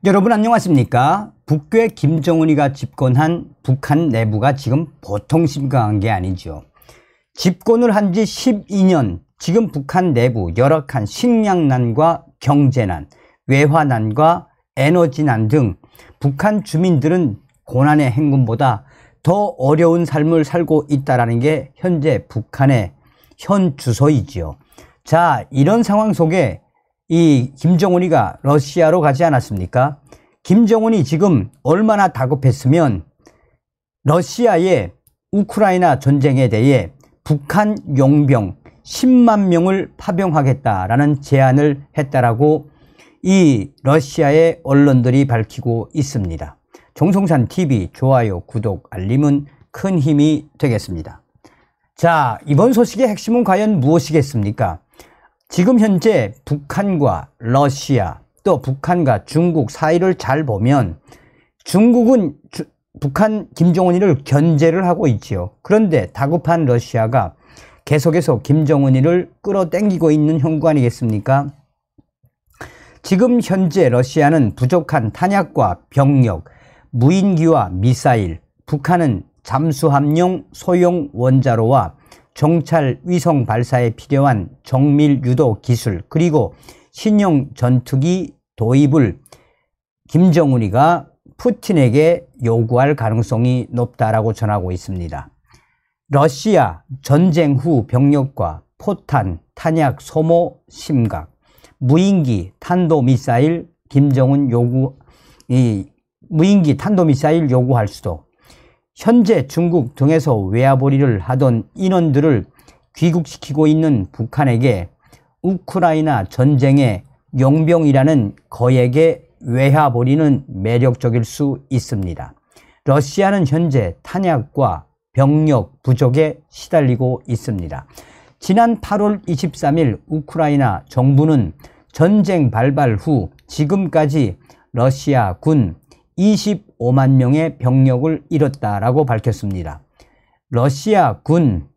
여러분 안녕하십니까? 북괴 김정은이가 집권한 북한 내부가 지금 보통 심각한 게 아니죠. 집권을 한 지 12년, 지금 북한 내부 열악한 식량난과 경제난, 외화난과 에너지난 등 북한 주민들은 고난의 행군보다 더 어려운 삶을 살고 있다는 게 현재 북한의 현 주소이지요. 자, 이런 상황 속에 이 김정은이가 러시아로 가지 않았습니까? 김정은이 지금 얼마나 다급했으면 러시아의 우크라이나 전쟁에 대해 북한 용병 10만 명을 파병하겠다라는 제안을 했다라고 이 러시아의 언론들이 밝히고 있습니다. 정성산TV 좋아요, 구독, 알림은 큰 힘이 되겠습니다. 자, 이번 소식의 핵심은 과연 무엇이겠습니까? 지금 현재 북한과 러시아 또 북한과 중국 사이를 잘 보면 중국은 북한 김정은이를 견제를 하고 있지요. 그런데 다급한 러시아가 계속해서 김정은이를 끌어당기고 있는 형국 아니겠습니까? 지금 현재 러시아는 부족한 탄약과 병력, 무인기와 미사일, 북한은 잠수함용 소형 원자로와 정찰 위성 발사에 필요한 정밀 유도 기술 그리고 신형 전투기 도입을 김정은이가 푸틴에게 요구할 가능성이 높다라고 전하고 있습니다. 러시아 전쟁 후 병력과 포탄, 탄약 소모 심각, 무인기 탄도미사일 무인기 탄도미사일 요구할 수도, 현재 중국 등에서 외화벌이를 하던 인원들을 귀국시키고 있는 북한에게 우크라이나 전쟁의 용병이라는 거액의 외화벌이는 매력적일 수 있습니다. 러시아는 현재 탄약과 병력 부족에 시달리고 있습니다. 지난 8월 23일 우크라이나 정부는 전쟁 발발 후 지금까지 러시아 군 25만 명의 병력을 잃었다라고 밝혔습니다. 러시아 군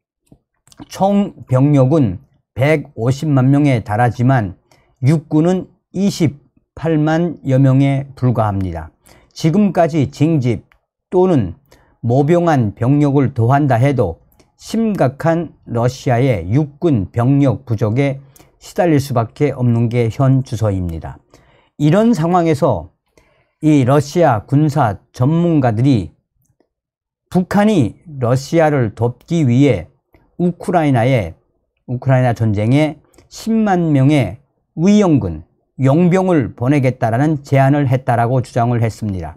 총 병력은 150만 명에 달하지만 육군은 28만여 명에 불과합니다. 지금까지 징집 또는 모병한 병력을 더한다 해도 심각한 러시아의 육군 병력 부족에 시달릴 수밖에 없는 게 현 주소입니다. 이런 상황에서 이 러시아 군사 전문가들이 북한이 러시아를 돕기 위해 우크라이나 전쟁에 10만 명의 위연군, 용병을 보내겠다라는 제안을 했다라고 주장을 했습니다.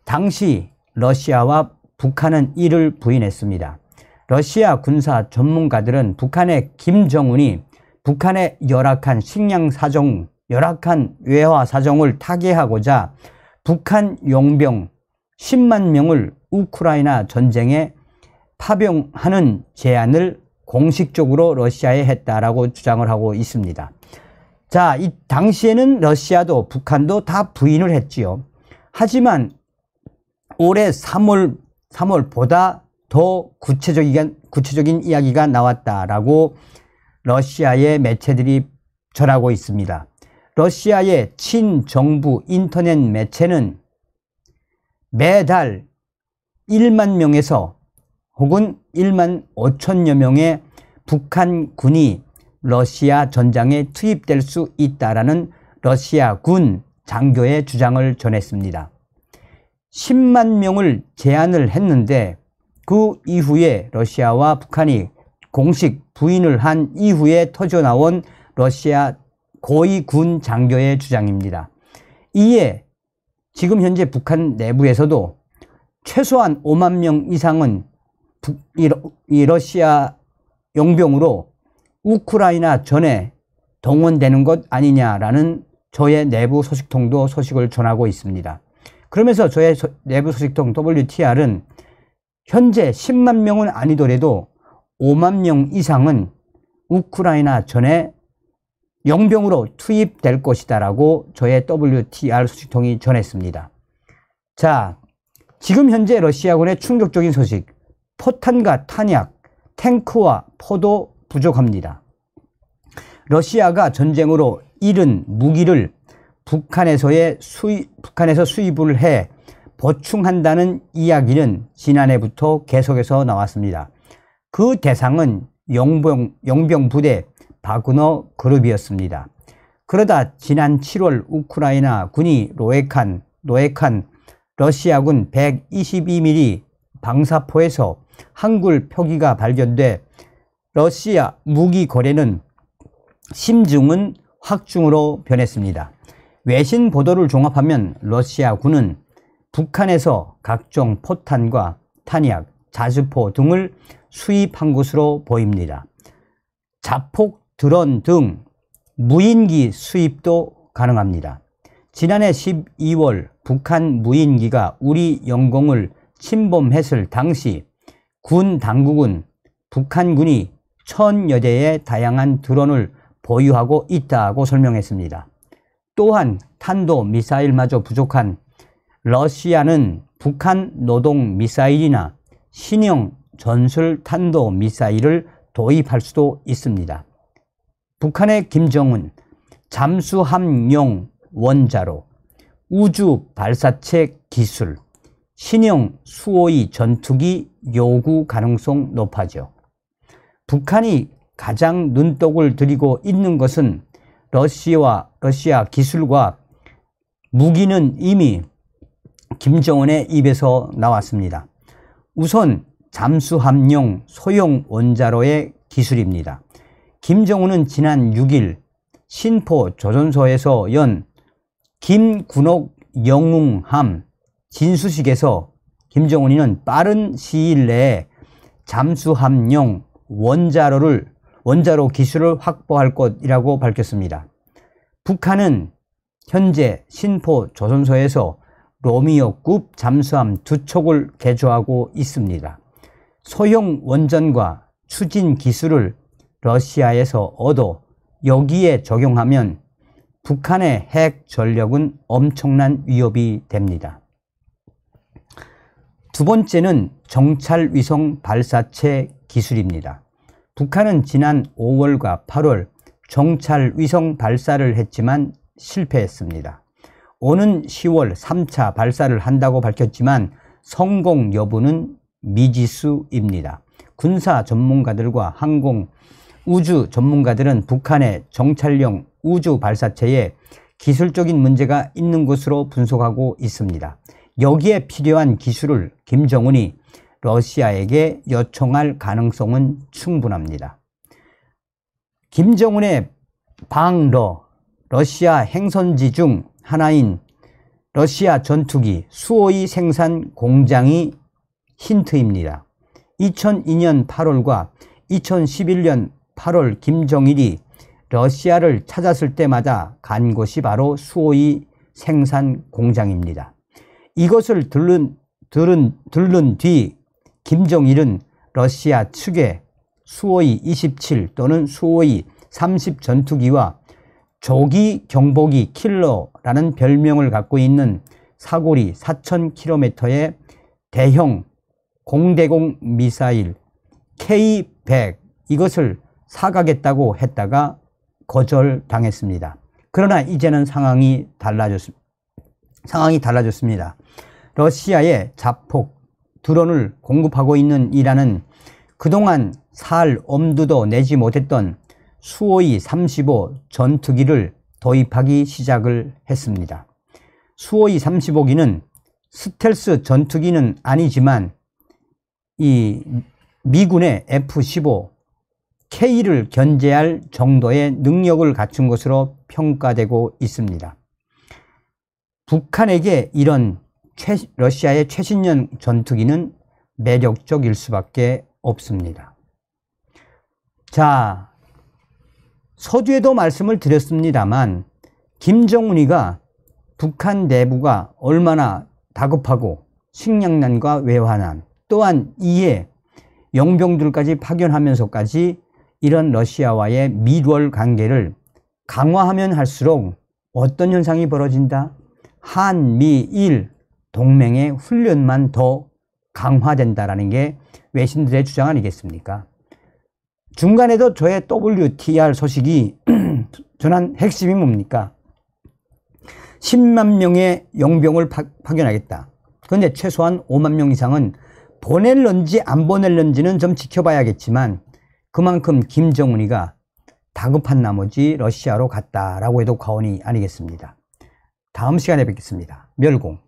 당시 러시아와 북한은 이를 부인했습니다. 러시아 군사 전문가들은 북한의 김정은이 북한의 열악한 식량 사정, 열악한 외화 사정을 타개하고자 북한 용병 10만 명을 우크라이나 전쟁에 파병하는 제안을 공식적으로 러시아에 했다라고 주장을 하고 있습니다. 자, 이 당시에는 러시아도 북한도 다 부인을 했지요. 하지만 올해 3월보다 더 구체적인 이야기가 나왔다라고 러시아의 매체들이 전하고 있습니다. 러시아의 친정부 인터넷 매체는 매달 1만 명에서 혹은 1만 5천여 명의 북한 군이 러시아 전장에 투입될 수 있다라는 러시아 군 장교의 주장을 전했습니다. 10만 명을 제안을 했는데 그 이후에 러시아와 북한이 공식 부인을 한 이후에 터져나온 러시아 고위 군 장교의 주장입니다. 이에 지금 현재 북한 내부에서도 최소한 5만 명 이상은 이 러시아 용병으로 우크라이나 전에 동원되는 것 아니냐라는 저의 내부 소식통도 소식을 전하고 있습니다. 그러면서 저의 내부 소식통 WTR은 현재 10만 명은 아니더라도 5만 명 이상은 우크라이나 전에 용병으로 투입될 것이다라고 저의 WTR 소식통이 전했습니다. 자, 지금 현재 러시아군의 충격적인 소식, 포탄과 탄약, 탱크와 포도 부족합니다. 러시아가 전쟁으로 잃은 무기를 북한에서 수입을 해 보충한다는 이야기는 지난해부터 계속해서 나왔습니다. 그 대상은 용병부대 바그너 그룹이었습니다. 그러다 지난 7월 우크라이나 군이 노획한 러시아군 122mm 방사포에서 한글 표기가 발견돼 러시아 무기 거래는 심증은 확중으로 변했습니다. 외신 보도를 종합하면 러시아군은 북한에서 각종 포탄과 탄약, 자주포 등을 수입한 것으로 보입니다. 자폭, 드론 등 무인기 수입도 가능합니다. 지난해 12월 북한 무인기가 우리 영공을 침범했을 당시 군 당국은 북한군이 1000여 대의 다양한 드론을 보유하고 있다고 설명했습니다. 또한 탄도 미사일마저 부족한 러시아는 북한 노동 미사일이나 신형 전술 탄도 미사일을 도입할 수도 있습니다. 북한의 김정은 잠수함용 원자로, 우주 발사체 기술, 신형 수호의 전투기 요구 가능성 높아져. 북한이 가장 눈독을 들이고 있는 것은 러시아 기술과 무기는 이미 김정은의 입에서 나왔습니다. 우선 잠수함용 소형 원자로의 기술입니다. 김정은은 지난 6일 신포 조선소에서 연 김군옥 영웅함 진수식에서 김정은이는 빠른 시일 내에 잠수함용 원자로 기술을 확보할 것이라고 밝혔습니다. 북한은 현재 신포 조선소에서 로미오급 잠수함 2척을 개조하고 있습니다. 소형 원전과 추진 기술을 러시아에서 얻어 여기에 적용하면 북한의 핵 전력은 엄청난 위협이 됩니다. 두 번째는 정찰위성 발사체 기술입니다. 북한은 지난 5월과 8월 정찰위성 발사를 했지만 실패했습니다. 오는 10월 3차 발사를 한다고 밝혔지만 성공 여부는 미지수입니다. 군사 전문가들과 항공 우주 전문가들은 북한의 정찰용 우주 발사체에 기술적인 문제가 있는 것으로 분석하고 있습니다. 여기에 필요한 기술을 김정은이 러시아에게 요청할 가능성은 충분합니다. 김정은의 러시아 행선지 중 하나인 러시아 전투기 수호의 생산 공장이 힌트입니다. 2002년 8월과 2011년 8월 김정일이 러시아를 찾았을 때마다 간 곳이 바로 수호의 생산 공장입니다. 이것을 들른 뒤 김정일은 러시아 측에 수호의 27 또는 수호의 30 전투기와 조기 경보기 킬러라는 별명을 갖고 있는 사거리 4000km의 대형 공대공 미사일 K-100 이것을 사가겠다고 했다가 거절당했습니다. 그러나 이제는 상황이 달라졌습니다. 러시아에 자폭 드론을 공급하고 있는 이란은 그동안 살 엄두도 내지 못했던 수호의 35 전투기를 도입하기 시작을 했습니다. 수호의 35기는 스텔스 전투기는 아니지만 이 미군의 F-15K를 견제할 정도의 능력을 갖춘 것으로 평가되고 있습니다. 북한에게 이런 러시아의 최신형 전투기는 매력적일 수밖에 없습니다. 자, 서두에도 말씀을 드렸습니다만 김정은이가 북한 내부가 얼마나 다급하고 식량난과 외환난 또한 이에 용병들까지 파견하면서까지 이런 러시아와의 밀월 관계를 강화하면 할수록 어떤 현상이 벌어진다? 한미일 동맹의 훈련만 더 강화된다라는 게 외신들의 주장 아니겠습니까? 중간에도 저의 WTR 소식이 전한 핵심이 뭡니까? 10만 명의 용병을 파견하겠다. 그런데 최소한 5만 명 이상은 보낼런지 안 보낼런지는 좀 지켜봐야겠지만 그만큼 김정은이가 다급한 나머지 러시아로 갔다라고 해도 과언이 아니겠습니다. 다음 시간에 뵙겠습니다. 멸공.